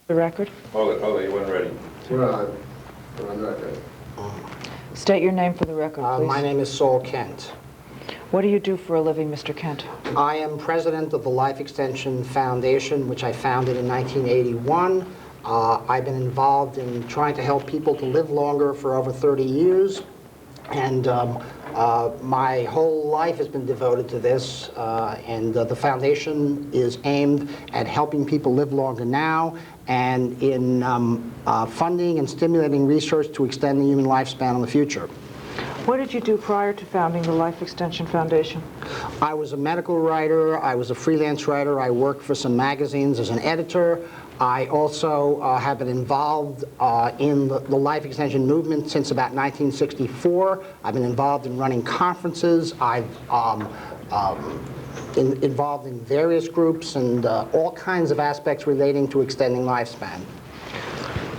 The record. Hold it, you weren't ready. Well, I'm not ready. State your name for the record, please. My name is Saul Kent. What do you do for a living, Mr. Kent? I am president of the Life Extension Foundation, which I founded in 1981. I've been involved in trying to help people to live longer for over 30 years. And my whole life has been devoted to this, the foundation is aimed at helping people live longer now and in funding and stimulating research to extend the human lifespan in the future. What did you do prior to founding the Life Extension Foundation? I was a medical writer, I was a freelance writer, I worked for some magazines as an editor. I also have been involved in the life extension movement since about 1964. I've been involved in running conferences. I've involved in various groups and all kinds of aspects relating to extending lifespan.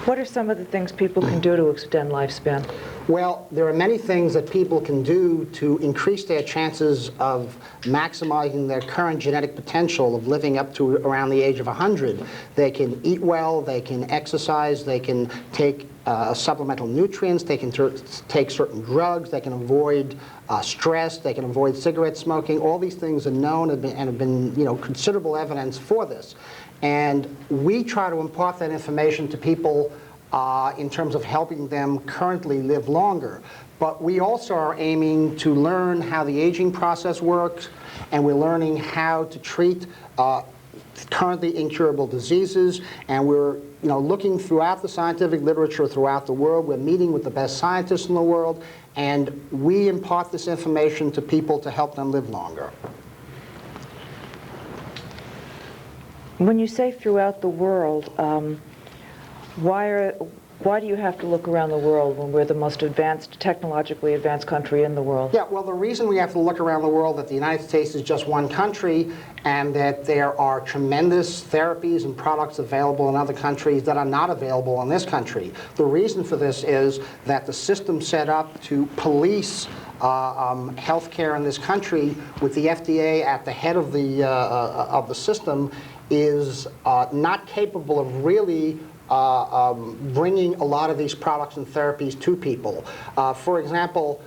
What are some of the things people can do to extend lifespan? Well, there are many things that people can do to increase their chances of maximizing their current genetic potential of living up to around the age of 100. They can eat well, they can exercise, they can take supplemental nutrients, they can take certain drugs, they can avoid stress, they can avoid cigarette smoking. All these things are known and have been considerable evidence for this. And we try to impart that information to people in terms of helping them currently live longer. But we also are aiming to learn how the aging process works, and we're learning how to treat currently incurable diseases, and we're looking throughout the scientific literature throughout the world. We're meeting with the best scientists in the world, and we impart this information to people to help them live longer. When you say throughout the world, why do you have to look around the world when we're the most advanced, technologically advanced country in the world? Yeah, well, the reason we have to look around the world that the United States is just one country and that there are tremendous therapies and products available in other countries that are not available in this country. The reason for this is that the system set up to police healthcare in this country with the FDA at the head of the system is not capable of really bringing a lot of these products and therapies to people. For example,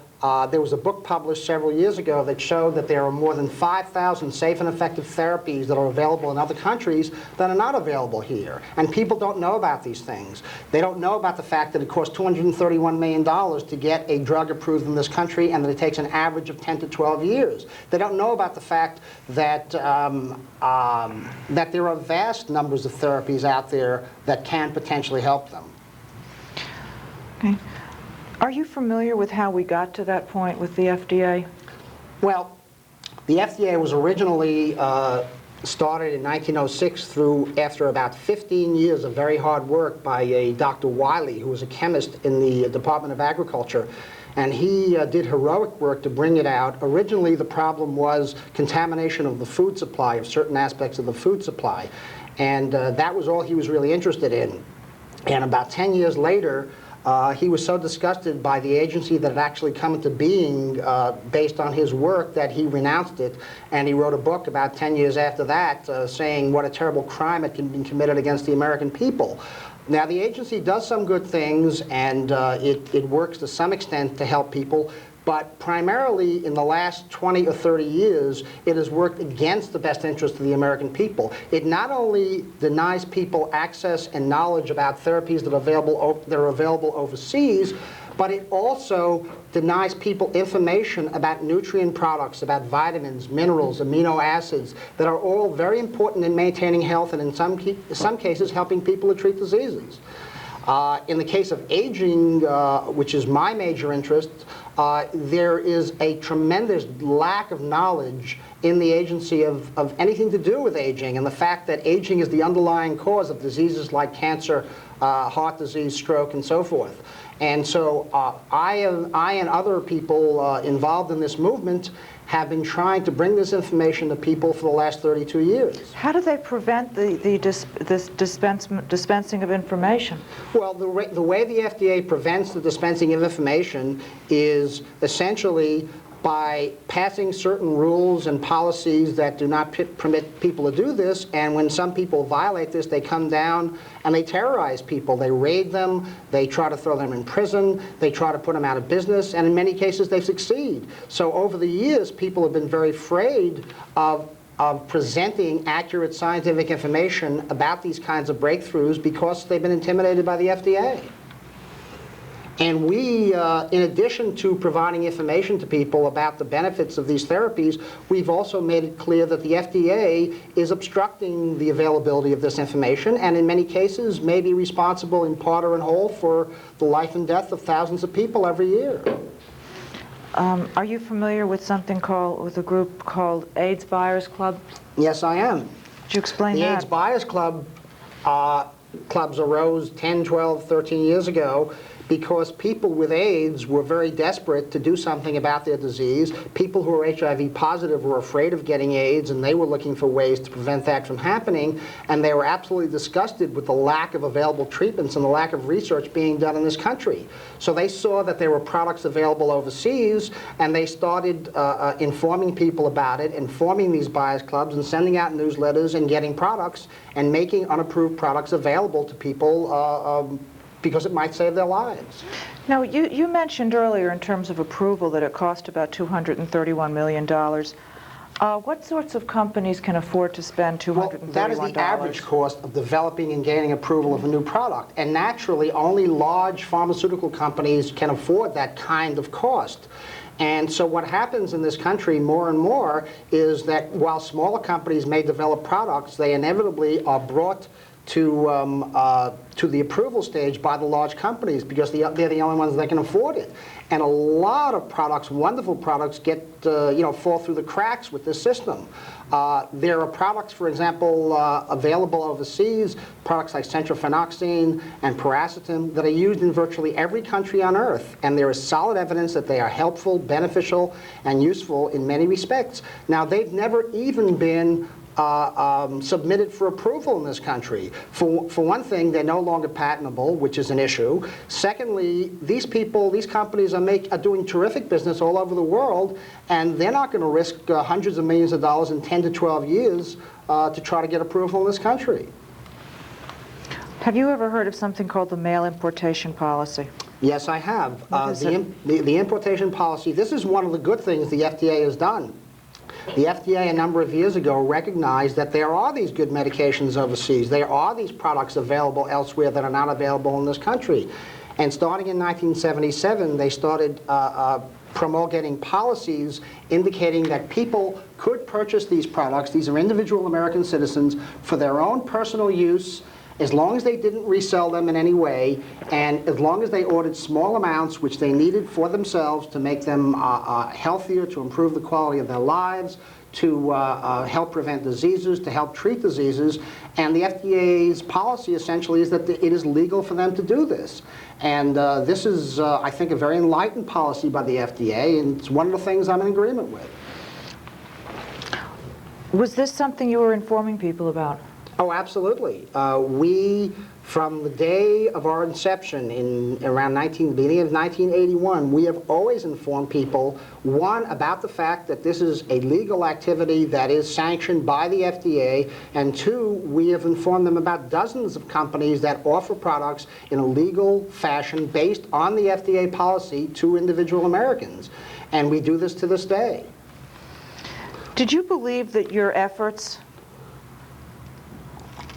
there was a book published several years ago that showed that there are more than 5,000 safe and effective therapies that are available in other countries that are not available here. And people don't know about these things. They don't know about the fact that it costs $231 million to get a drug approved in this country and that it takes an average of 10 to 12 years. They don't know about the fact that, that there are vast numbers of therapies out there that can potentially help them. Okay. Are you familiar with how we got to that point with the FDA? Well, the FDA was originally started in 1906 through after about 15 years of very hard work by a Dr. Wiley, who was a chemist in the Department of Agriculture. And he did heroic work to bring it out. Originally, the problem was contamination of the food supply, of certain aspects of the food supply. And that was all he was really interested in. And about 10 years later, he was so disgusted by the agency that had actually come into being based on his work that he renounced it, and he wrote a book about 10 years after that saying what a terrible crime had been committed against the American people. Now, the agency does some good things, and it works to some extent to help people, but primarily in the last 20 or 30 years, it has worked against the best interest of the American people. It not only denies people access and knowledge about therapies that are available overseas, but it also denies people information about nutrient products, about vitamins, minerals, amino acids, that are all very important in maintaining health and in some cases helping people to treat diseases. In the case of aging, which is my major interest, there is a tremendous lack of knowledge in the agency of anything to do with aging, and the fact that aging is the underlying cause of diseases like cancer, heart disease, stroke, and so forth. And so I and other people involved in this movement have been trying to bring this information to people for the last 32 years. How do they prevent this dispensing of information? Well, the way the FDA prevents the dispensing of information is essentially by passing certain rules and policies that do not permit people to do this, and when some people violate this, they come down and they terrorize people. They raid them, they try to throw them in prison, they try to put them out of business, and in many cases they succeed. So over the years, people have been very afraid of presenting accurate scientific information about these kinds of breakthroughs because they've been intimidated by the FDA. And we, in addition to providing information to people about the benefits of these therapies, we've also made it clear that the FDA is obstructing the availability of this information, and in many cases may be responsible in part or in whole for the life and death of thousands of people every year. Are you familiar with with a group called AIDS Buyers Club? Yes, I am. Could you explain that? The AIDS Buyers Club clubs arose 10, 12, 13 years ago because people with AIDS were very desperate to do something about their disease. People who were HIV positive were afraid of getting AIDS, and they were looking for ways to prevent that from happening, and they were absolutely disgusted with the lack of available treatments and the lack of research being done in this country. So they saw that there were products available overseas, and they started informing people about it, and forming these buyers clubs and sending out newsletters and getting products and making unapproved products available to people because it might save their lives. Now, you mentioned earlier in terms of approval that it cost about $231 million. What sorts of companies can afford to spend $231 million? Well, that is the average cost of developing and gaining approval of a new product. And naturally, only large pharmaceutical companies can afford that kind of cost. And so what happens in this country more and more is that while smaller companies may develop products, they inevitably are brought to the approval stage by the large companies because they're the only ones that can afford it. And a lot of products, wonderful products, fall through the cracks with this system. There are products, for example, available overseas, products like centrophenoxine and paracetam that are used in virtually every country on earth. And there is solid evidence that they are helpful, beneficial, and useful in many respects. Now, they've never even been submitted for approval in this country. For one thing, they're no longer patentable, which is an issue. Secondly, these companies are doing terrific business all over the world, and they're not going to risk hundreds of millions of dollars in 10 to 12 years to try to get approval in this country. Have you ever heard of something called the mail importation policy? Yes, I have. What is it? The importation policy, this is one of the good things the FDA has done. The FDA a number of years ago recognized that there are these good medications overseas. There are these products available elsewhere that are not available in this country. And starting in 1977, they started promulgating policies indicating that people could purchase these products, these are individual American citizens, for their own personal use, as long as they didn't resell them in any way, and as long as they ordered small amounts which they needed for themselves to make them healthier, to improve the quality of their lives, to help prevent diseases, to help treat diseases. And the FDA's policy essentially is that it is legal for them to do this. And this is, I think, a very enlightened policy by the FDA, and it's one of the things I'm in agreement with. Was this something you were informing people about? Oh, absolutely. We, from the day of our inception in beginning of 1981, we have always informed people, one, about the fact that this is a legal activity that is sanctioned by the FDA, and two, we have informed them about dozens of companies that offer products in a legal fashion based on the FDA policy to individual Americans. And we do this to this day. Did you believe that your efforts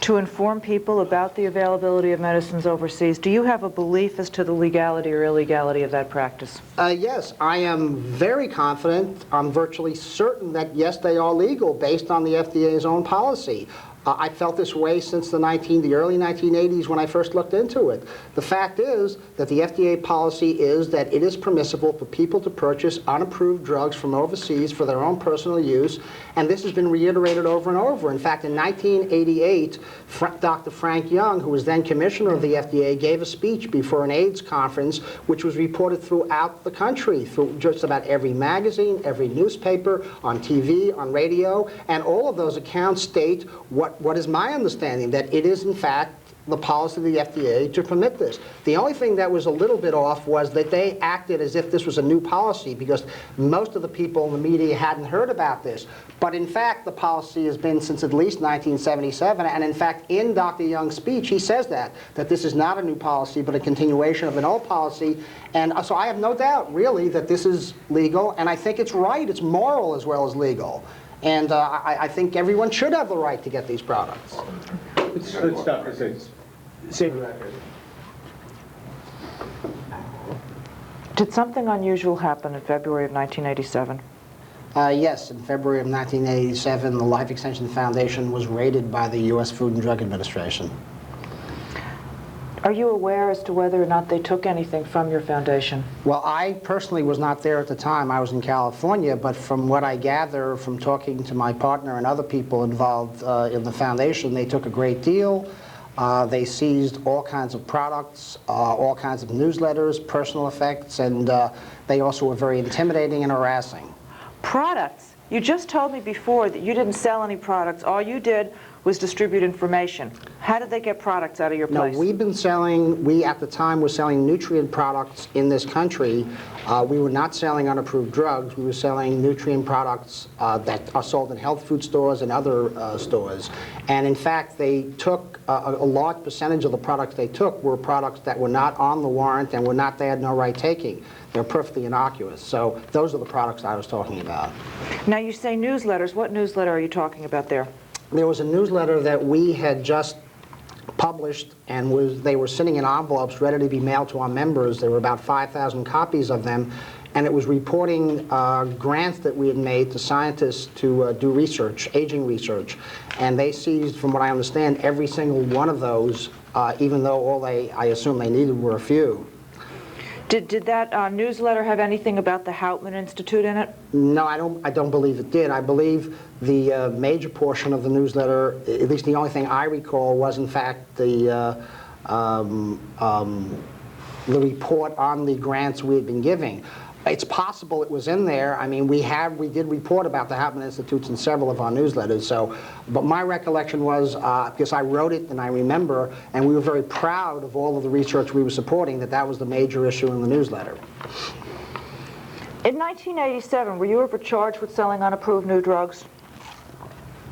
to inform people about the availability of medicines overseas, do you have a belief as to the legality or illegality of that practice? Yes, I am very confident. I'm virtually certain that, yes, they are legal based on the FDA's own policy. I felt this way since the early 1980s when I first looked into it. The fact is that the FDA policy is that it is permissible for people to purchase unapproved drugs from overseas for their own personal use, and this has been reiterated over and over. In fact, in 1988, Dr. Frank Young, who was then commissioner of the FDA, gave a speech before an AIDS conference, which was reported throughout the country, through just about every magazine, every newspaper, on TV, on radio, and all of those accounts state what what is my understanding? That it is, in fact, the policy of the FDA to permit this. The only thing that was a little bit off was that they acted as if this was a new policy, because most of the people in the media hadn't heard about this. But in fact, the policy has been since at least 1977, and in fact, in Dr. Young's speech, he says that this is not a new policy, but a continuation of an old policy. And so I have no doubt, really, that this is legal, and I think it's right. It's moral as well as legal. And I think everyone should have the right to get these products. Let's stop for a second. Did something unusual happen in February of 1987? Yes, in February of 1987, the Life Extension Foundation was raided by the U.S. Food and Drug Administration. Are you aware as to whether or not they took anything from your foundation? Well, I personally was not there at the time. I was in California, but from what I gather from talking to my partner and other people involved in the foundation, they took a great deal. They seized all kinds of products, all kinds of newsletters, personal effects, and they also were very intimidating and harassing. Products? You just told me before that you didn't sell any products. All you did was distribute information. How did they get products out of your place? No, we've been selling, we at the time were selling nutrient products in this country. We were not selling unapproved drugs. We were selling nutrient products that are sold in health food stores and other stores. And in fact, they took a large percentage of the products they took were products that were not on the warrant and they had no right taking. They're perfectly innocuous. So those are the products I was talking about. Now you say newsletters. What newsletter are you talking about there? There was a newsletter that we had just published, and they were sitting in envelopes ready to be mailed to our members. There were about 5,000 copies of them, and it was reporting grants that we had made to scientists to do research, aging research. And they seized, from what I understand, every single one of those, even though all I assume they needed were a few. Did that newsletter have anything about the Houtman Institute in it? No, I don't believe it did. I believe the major portion of the newsletter, at least the only thing I recall, was in fact the report on the grants we had been giving. It's possible it was in there. I mean, we did report about the Houtman Institutes in several of our newsletters. So, but my recollection was, because I wrote it and I remember, and we were very proud of all of the research we were supporting, that was the major issue in the newsletter. In 1987, were you ever charged with selling unapproved new drugs?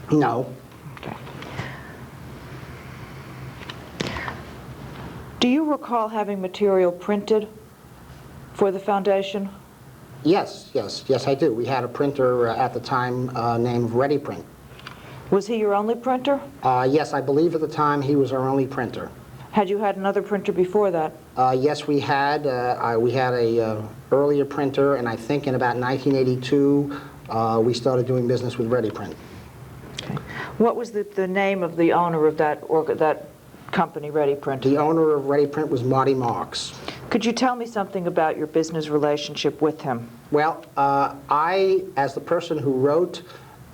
No. Okay. Do you recall having material printed for the foundation? Yes, I do. We had a printer at the time named ReadyPrint. Was he your only printer? Yes, I believe at the time he was our only printer. Had you had another printer before that? Yes, we had. We had a earlier printer, and I think in about 1982 we started doing business with ReadyPrint. Okay. What was the name of the owner of that company, ReadyPrint? The owner of ReadyPrint was Marty Marks. Could you tell me something about your business relationship with him? Well, I, as the person who wrote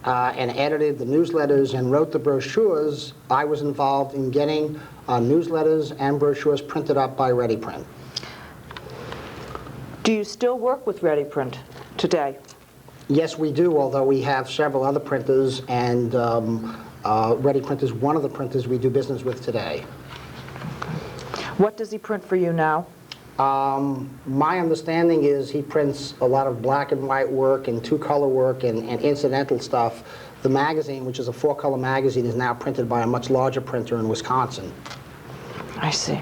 and edited the newsletters and wrote the brochures, I was involved in getting newsletters and brochures printed up by ReadyPrint. Do you still work with ReadyPrint today? Yes, we do, although we have several other printers, and ReadyPrint is one of the printers we do business with today. What does he print for you now? My understanding is he prints a lot of black and white work and two-color work and incidental stuff. The magazine, which is a four-color magazine, is now printed by a much larger printer in Wisconsin. I see.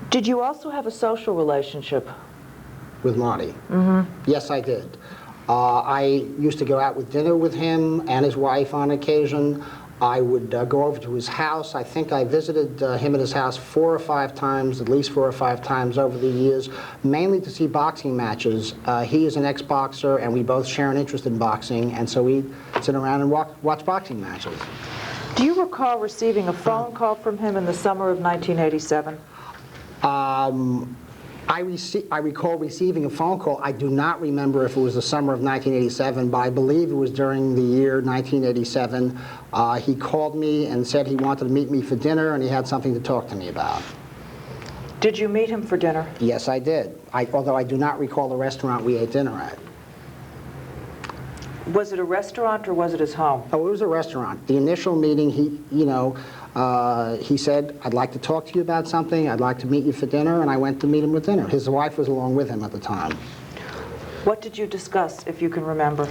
Did you also have a social relationship? With Marty? Mm-hmm. Yes, I did. I used to go out with dinner with him and his wife on occasion. I would go over to his house. I think I visited him at his house 4 or 5 times, at least 4 or 5 times over the years, mainly to see boxing matches. He is an ex-boxer, and we both share an interest in boxing, and so we sit around and watch boxing matches. Do you recall receiving a phone call from him in the summer of 1987? I recall receiving a phone call. I do not remember if it was the summer of 1987, but I believe it was during the year 1987. He called me and said he wanted to meet me for dinner, and he had something to talk to me about. Did you meet him for dinner? Yes, I did, although I do not recall the restaurant we ate dinner at. Was it a restaurant or was it his home? Oh, it was a restaurant. The initial meeting, he said, "I'd like to talk to you about something. I'd like to meet you for dinner," and I went to meet him with dinner. His wife was along with him at the time. What did you discuss, if you can remember?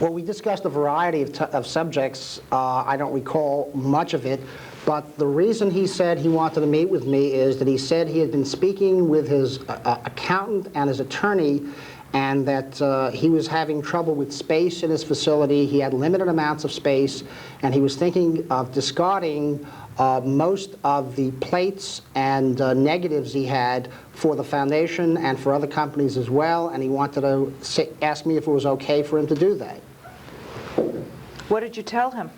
Well, we discussed a variety of subjects. I don't recall much of it, but the reason he said he wanted to meet with me is that he said he had been speaking with his accountant and his attorney, and that he was having trouble with space in his facility. He had limited amounts of space, and he was thinking of discarding most of the plates and negatives he had for the foundation and for other companies as well, and he wanted to ask me if it was okay for him to do that. What did you tell him?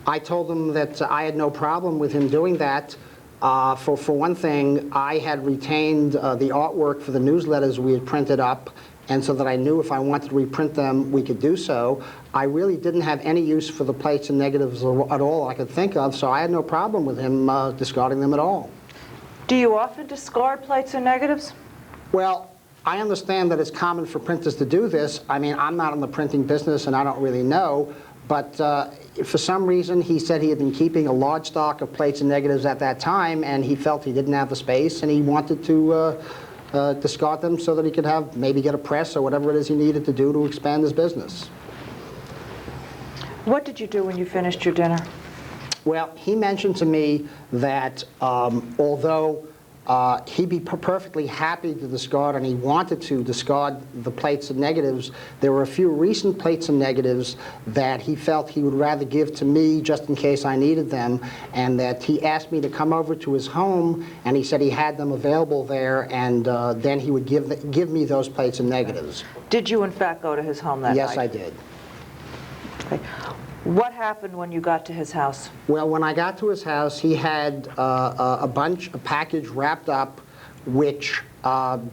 I told him that I had no problem with him doing that. For one thing, I had retained the artwork for the newsletters we had printed up, and so that I knew if I wanted to reprint them, we could do so. I really didn't have any use for the plates and negatives at all I could think of, so I had no problem with him discarding them at all. Do you often discard plates and negatives? Well, I understand that it's common for printers to do this. I mean, I'm not in the printing business and I don't really know, but for some reason he said he had been keeping a large stock of plates and negatives at that time, and he felt he didn't have the space, and he wanted to discard them so that he could have, maybe get a press or whatever it is he needed to do to expand his business. What did you do when you finished your dinner? Well, he mentioned to me that although he'd be perfectly happy to discard, and he wanted to discard the plates and negatives, there were a few recent plates and negatives that he felt he would rather give to me just in case I needed them, and that he asked me to come over to his home, and he said he had them available there, and then he would give me those plates and negatives. Did you in fact go to his home that night? Yes, I did. Okay. What happened when you got to his house? Well, when I got to his house, he had a package wrapped up, which,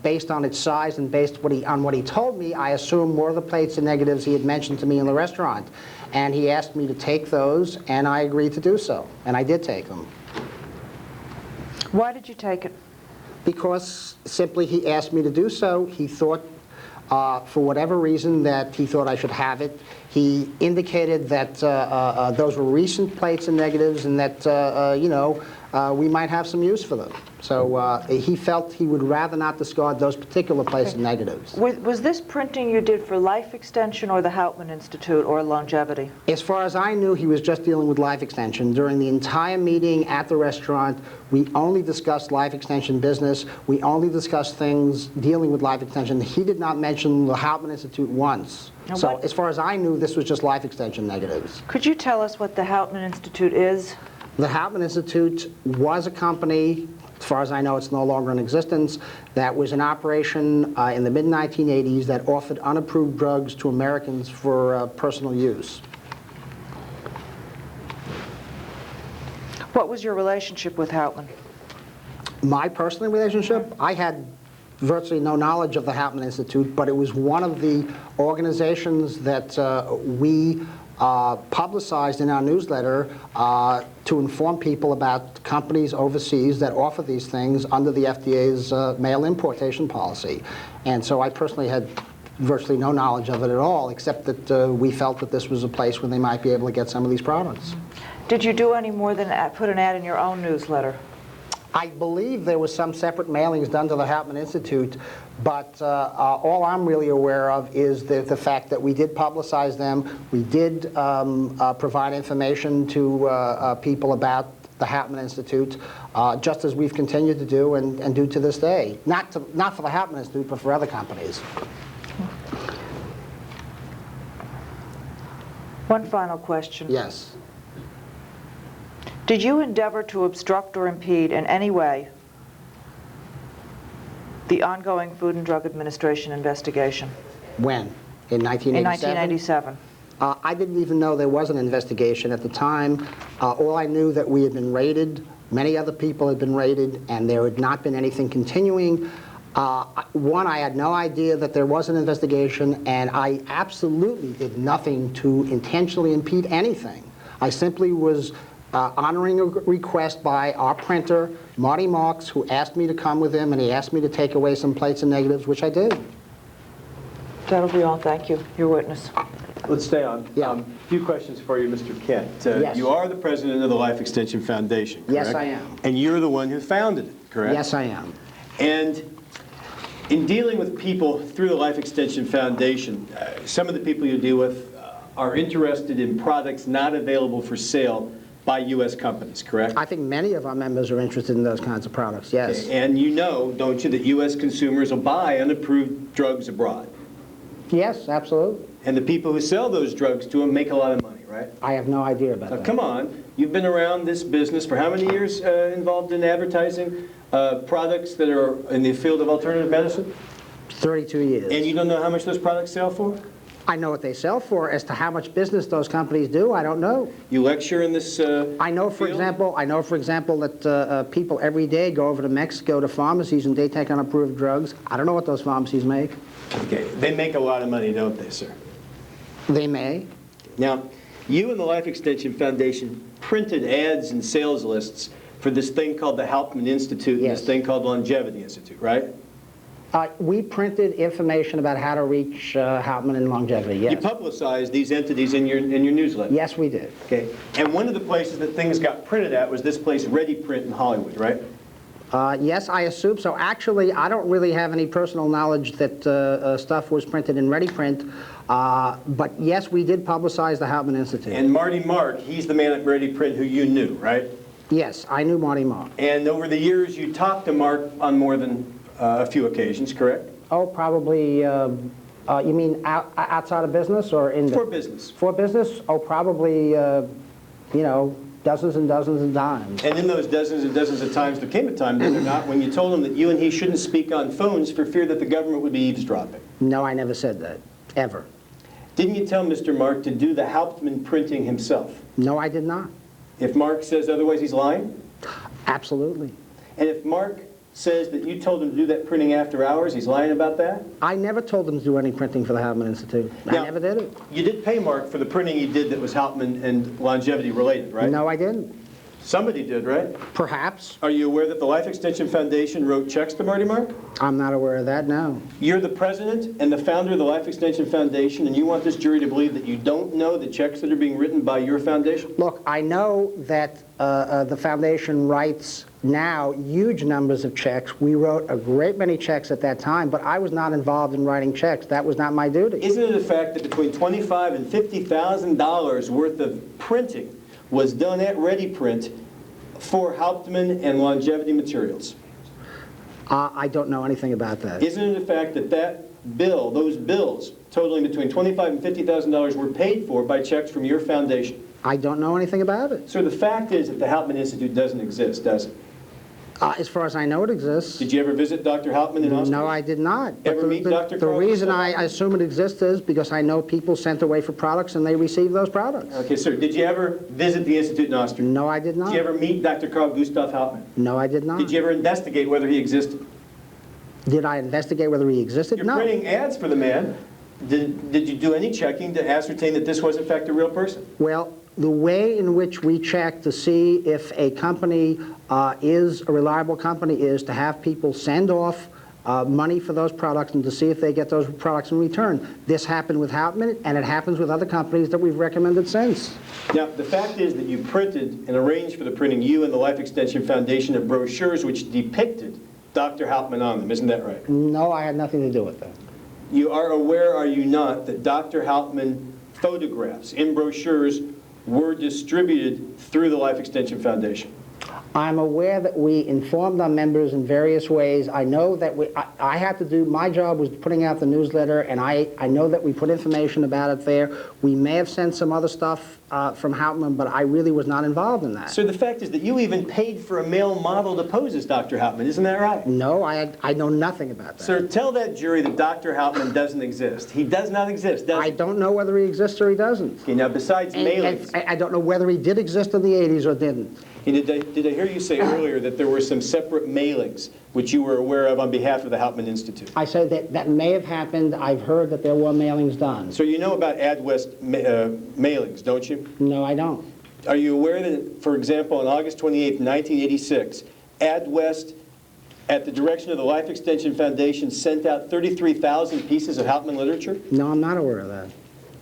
based on its size and based on what he told me, I assumed were the plates and negatives he had mentioned to me in the restaurant. And he asked me to take those, and I agreed to do so. And I did take them. Why did you take it? Because simply he asked me to do so. He thought, for whatever reason, that he thought I should have it. He indicated that those were recent plates and negatives, and that we might have some use for them. So he felt he would rather not discard those particular plates and negatives. Was this printing you did for Life Extension or the Hauptmann Institute or Longevity? As far as I knew, he was just dealing with Life Extension. During the entire meeting at the restaurant, we only discussed Life Extension business. We only discussed things dealing with Life Extension. He did not mention the Hauptmann Institute once. Now so as far as I knew, this was just Life Extension negatives. Could you tell us what the Hauptmann Institute is? The Hauptmann Institute was a company, as far as I know it's no longer in existence, that was in operation in the mid-1980s that offered unapproved drugs to Americans for personal use. What was your relationship with Hauptmann? My personal relationship? I had virtually no knowledge of the Hauptmann Institute, but it was one of the organizations that we publicized in our newsletter to inform people about companies overseas that offer these things under the FDA's mail importation policy. And so I personally had virtually no knowledge of it at all, except that we felt that this was a place where they might be able to get some of these products. Did you do any more than put an ad in your own newsletter? I believe there was some separate mailings done to the Hauptmann Institute, but all I'm really aware of is the fact that we did publicize them. We did provide information to people about the Hauptmann Institute, just as we've continued to do and do to this day. Not for the Hauptmann Institute, but for other companies. One final question. Yes. Did you endeavor to obstruct or impede in any way the ongoing Food and Drug Administration investigation? When? In 1987? In 1987. I didn't even know there was an investigation at the time. All I knew that we had been raided, many other people had been raided, and there had not been anything continuing. One, I had no idea that there was an investigation, and I absolutely did nothing to intentionally impede anything. I simply was honoring a request by our printer, Marty Marks, who asked me to come with him, and he asked me to take away some plates and negatives, which I did. That'll be all. Thank you. Your witness. Let's stay on. Yeah. A few questions for you, Mr. Kent. Yes. You are the president of the Life Extension Foundation, correct? Yes, I am. And you're the one who founded it, correct? Yes, I am. And in dealing with people through the Life Extension Foundation, some of the people you deal with are interested in products not available for sale by U.S. companies, correct? I think many of our members are interested in those kinds of products, yes. And you know, don't you, that U.S. consumers will buy unapproved drugs abroad? Yes, absolutely. And the people who sell those drugs to them make a lot of money, right? I have no idea about Now, that. come on. You've been around this business for how many years involved in advertising products that are in the field of alternative medicine? 32 years. And you don't know how much those products sell for? I know what they sell for. As to how much business those companies do, I don't know. You lecture in this I know, for example, that people every day go over to Mexico to pharmacies and they take unapproved drugs. I don't know what those pharmacies make. Okay, they make a lot of money, don't they, sir? They may. Now, you and the Life Extension Foundation printed ads and sales lists for this thing called the Hauptman Institute and Yes. this thing called Longevity Institute, right? We printed information about how to reach Hauptman and longevity, yes. You publicized these entities in your newsletter. Yes, we did. Okay, and one of the places that things got printed at was this place, Ready Print in Hollywood, right? Yes, I assume so. Actually, I don't really have any personal knowledge that stuff was printed in Ready Print, but yes, we did publicize the Hauptman Institute. And Marty Mark, he's the man at Ready Print who you knew, right? Yes, I knew Marty Mark. And over the years, you talked to Mark on more than a few occasions, correct? Oh, probably, you mean outside of business or in For business. For business? Oh, probably, dozens and dozens of times. And in those dozens and dozens of times, there came a time, did there not, when you told him that you and he shouldn't speak on phones for fear that the government would be eavesdropping? No, I never said that, ever. Didn't you tell Mr. Mark to do the Hauptman printing himself? No, I did not. If Mark says otherwise, he's lying? Absolutely. And if Mark says that you told him to do that printing after hours, he's lying about that? I never told them to do any printing for the Hauptman Institute. Now, I never did it. You did pay Mark for the printing he did that was Hauptman and longevity related, right? No, I didn't. Somebody did, right? Perhaps. Are you aware that the Life Extension Foundation wrote checks to Marty Mark? I'm not aware of that, no. You're the president and the founder of the Life Extension Foundation, and you want this jury to believe that you don't know the checks that are being written by your foundation? Look, I know that the foundation writes now huge numbers of checks. We wrote a great many checks at that time, but I was not involved in writing checks. That was not my duty. Isn't it a fact that between $25,000 and $50,000 worth of printing was done at Ready Print for Hauptman and longevity materials? I don't know anything about that. Isn't it a fact that those bills totaling between $25,000 and $50,000 were paid for by checks from your foundation? I don't know anything about it. So the fact is that the Hauptman Institute doesn't exist, does it? As far as I know, it exists. Did you ever visit Dr. Hauptman in Austin? No, I did not. Ever But meet the, Dr. the Carl reason Gustav? I assume it exists is because I know people sent away for products and they received those products. Okay, sir. Did you ever visit the Institute in Austin? No, I did not. Did you ever meet Dr. Carl Gustav Hauptman? No, I did not. Did you ever investigate whether he existed? Did I investigate whether he existed? You're No. printing ads for the man. Did you do any checking to ascertain that this was in fact a real person? Well, the way in which we check to see if a company is a reliable company is to have people send off money for those products and to see if they get those products in return. This happened with Hauptman, and it happens with other companies that we've recommended since. Now, the fact is that you printed and arranged for the printing, you and the Life Extension Foundation, of brochures which depicted Dr. Hauptman on them. Isn't that right? No, I had nothing to do with that. You are aware, are you not, that Dr. Hauptman photographs in brochures were distributed through the Life Extension Foundation? I'm aware that we informed our members in various ways. I know that I had to do, my job was putting out the newsletter, and I know that we put information about it there. We may have sent some other stuff from Hauptman, but I really was not involved in that. So the fact is that you even paid for a male model to pose as Dr. Hauptman, isn't that right? No, I know nothing about that. Sir, tell that jury that Dr. Hauptman doesn't exist. He does not exist, does I he? don't know whether he exists or he doesn't. Okay, now besides mailings, And I don't know whether he did exist in the 80s or didn't. did I hear you say earlier that there were some separate mailings which you were aware of on behalf of the Hauptman Institute? I said that may have happened. I've heard that there were mailings done. So you know about AdWest mailings, don't you? No, I don't. Are you aware that, for example, on August 28, 1986, AdWest, at the direction of the Life Extension Foundation, sent out 33,000 pieces of Hauptman literature? No, I'm not aware of that.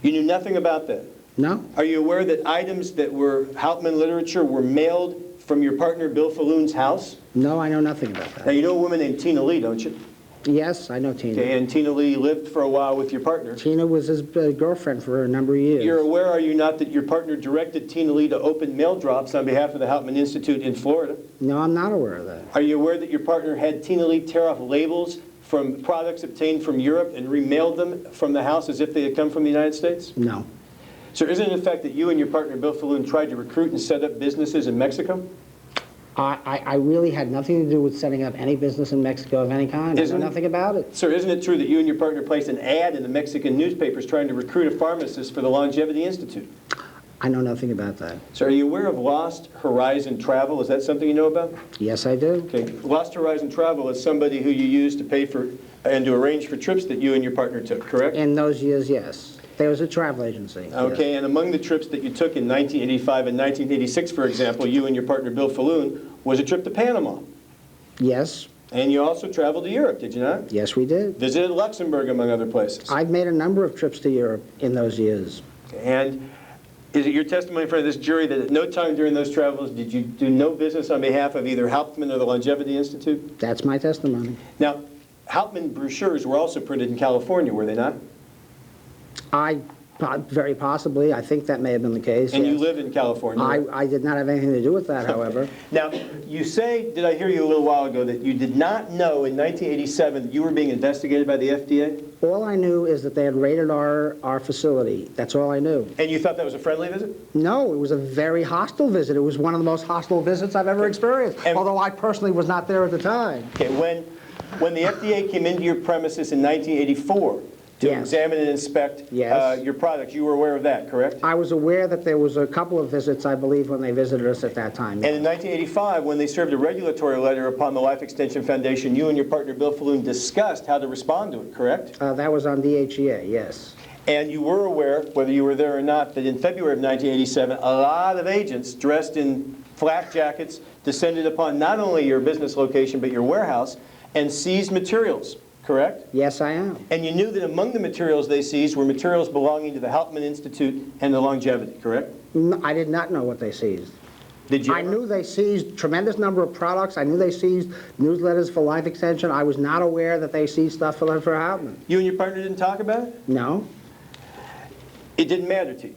You knew nothing about that? No? Are you aware that items that were Hauptmann literature were mailed from your partner Bill Falloon's house? No, I know nothing about Now, that. you know a woman named Tina Lee, don't you? Yes, I know Tina. Okay, and Tina Lee lived for a while with your partner. Tina was his girlfriend for a number of years. You're aware, are you not, that your partner directed Tina Lee to open mail drops on behalf of the Hauptmann Institute in Florida? No, I'm not aware of that. Are you aware that your partner had Tina Lee tear off labels from products obtained from Europe and remailed them from the house as if they had come from the United States? No. So isn't it the fact that you and your partner Bill Falloon tried to recruit and set up businesses in Mexico? I really had nothing to do with setting up any business in Mexico of any kind. I know nothing about it. Sir, isn't it true that you and your partner placed an ad in the Mexican newspapers trying to recruit a pharmacist for the Longevity Institute? I know nothing about that. So are you aware of Lost Horizon Travel? Is that something you know about? Yes, I do. Okay. Lost Horizon Travel is somebody who you use to pay for and to arrange for trips that you and your partner took, correct? In those years, yes. There was a travel agency. Okay, yes. and among the trips that you took in 1985 and 1986, for example, you and your partner Bill Falloon, was a trip to Panama. Yes. And you also traveled to Europe, did you not? Yes, we did. Visited Luxembourg, among other places. I've made a number of trips to Europe in those years. And is it your testimony in front of this jury that at no time during those travels did you do no business on behalf of either Hauptmann or the Longevity Institute? That's my testimony. Now, Hauptmann brochures were also printed in California, were they not? Very possibly. I think that may have been the case. And you yes. live in California? I did not have anything to do with that, however. Now, you say, did I hear you a little while ago, that you did not know in 1987 that you were being investigated by the FDA? All I knew is that they had raided our facility. That's all I knew. And you thought that was a friendly visit? No, it was a very hostile visit. It was one of the most hostile visits I've ever experienced, And- although I personally was not there at the time. Okay, when the FDA came into your premises in 1984 to Yes. examine and inspect Yes. your products, you were aware of that, correct? I was aware that there was a couple of visits, I believe, when they visited us at that time. And in 1985, when they served a regulatory letter upon the Life Extension Foundation, you and your partner Bill Falloon discussed how to respond to it, correct? That was on DHEA, yes. And you were aware, whether you were there or not, that in February of 1987, a lot of agents dressed in flak jackets descended upon not only your business location, but your warehouse, and seized materials, correct? Yes, I am. And you knew that among the materials they seized were materials belonging to the Hauptmann Institute and the Longevity, correct? I did not know what they seized. Did you? I knew they seized tremendous number of products. I knew they seized newsletters for Life Extension. I was not aware that they seized stuff for Hauptmann. You and your partner didn't talk about it? No. It didn't matter to you?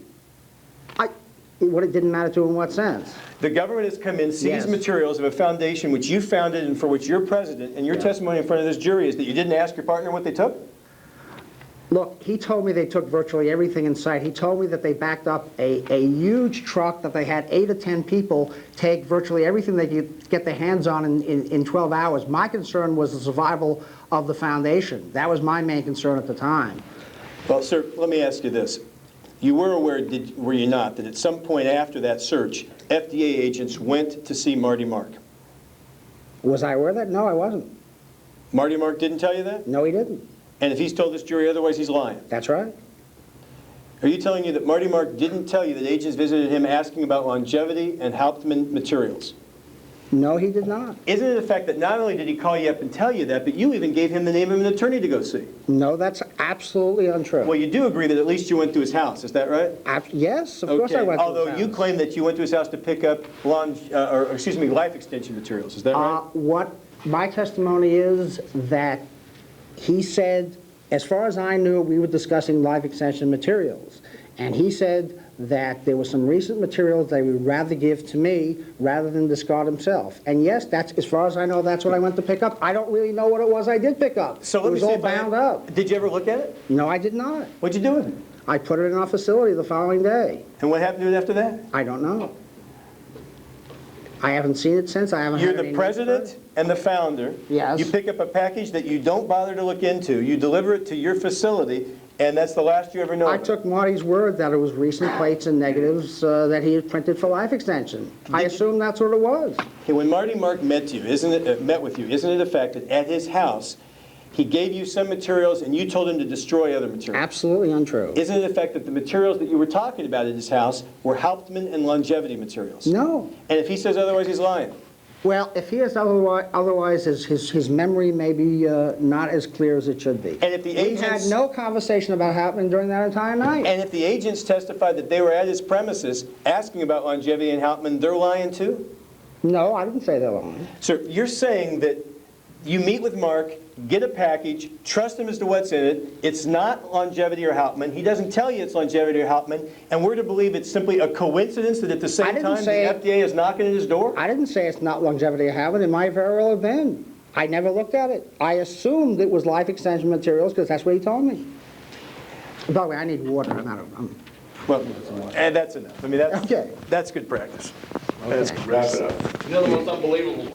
What, it didn't matter to in what sense? The government has come in, seized Yes. materials of a foundation which you founded and for which you're president, and your testimony in front of this jury is that you didn't ask your partner what they took? Look, he told me they took virtually everything in sight. He told me that they backed up a huge truck, that they had 8 or 10 people take virtually everything they could get their hands on in 12 hours. My concern was the survival of the foundation. That was my main concern at the time. Well, sir, let me ask you this. You were aware, were you not, that at some point after that search, FDA agents went to see Marty Mark? Was I aware of that? No, I wasn't. Marty Mark didn't tell you that? No, he didn't. And if he's told this jury otherwise, he's lying. That's right. Are you telling me that Marty Mark didn't tell you that agents visited him asking about Longevity and Hauptmann materials? No, he did not. Isn't it the fact that not only did he call you up and tell you that, but you even gave him the name of an attorney to go see? No, that's absolutely untrue. Well, you do agree that at least you went to his house, is that right? Yes, of course I went to his Although you house. claim that you went to his house to pick up life extension materials, is that right? What my testimony is that he said, as far as I knew, we were discussing life extension materials. And he said that there were some recent materials they would rather give to me rather than discard himself. And yes, that's, as far as I know, that's what I went to pick up. I don't really know what it was I did pick up. So it let me was see all if I- bound up. Did you ever look at it? No, I did not. What'd you do with it? I put it in our facility the following day. And what happened to it after that? I don't know. I haven't seen it since. I haven't You're had the any need president for it. and the founder. Yes. You pick up a package that you don't bother to look into. You deliver it to your facility, and that's the last you ever know. I of it. took Marty's word that it was recent plates and negatives that he had printed for life extension. I assume that's what it was. Okay, when Marty Mark met with you, isn't it a fact that at his house, he gave you some materials and you told him to destroy other materials? Absolutely untrue. Isn't it a fact that the materials that you were talking about at his house were Hauptmann and Longevity materials? No. And if he says otherwise, he's lying. Well, if he is otherwise his memory may be not as clear as it should be. And if the We had agents- no conversation about happening during that entire night. And if the agents testified that they were at his premises asking about longevity and Hauptmann, they're lying too? No, I didn't say they're lying. Sir, you're saying that you meet with Mark, get a package, trust him as to what's in it, it's not longevity or Hauptmann, he doesn't tell you it's longevity or Hauptmann, and we're to believe it's simply a coincidence that at the I same didn't time the say- FDA is knocking at his door? I didn't say it's not longevity or habit. It might very well have been. I never looked at it. I assumed it was life extension materials because that's what he told me. By the way, I need water. I'm Well, and that's enough. I mean, Okay. that's good practice. Wrap it up. You know what's unbelievable?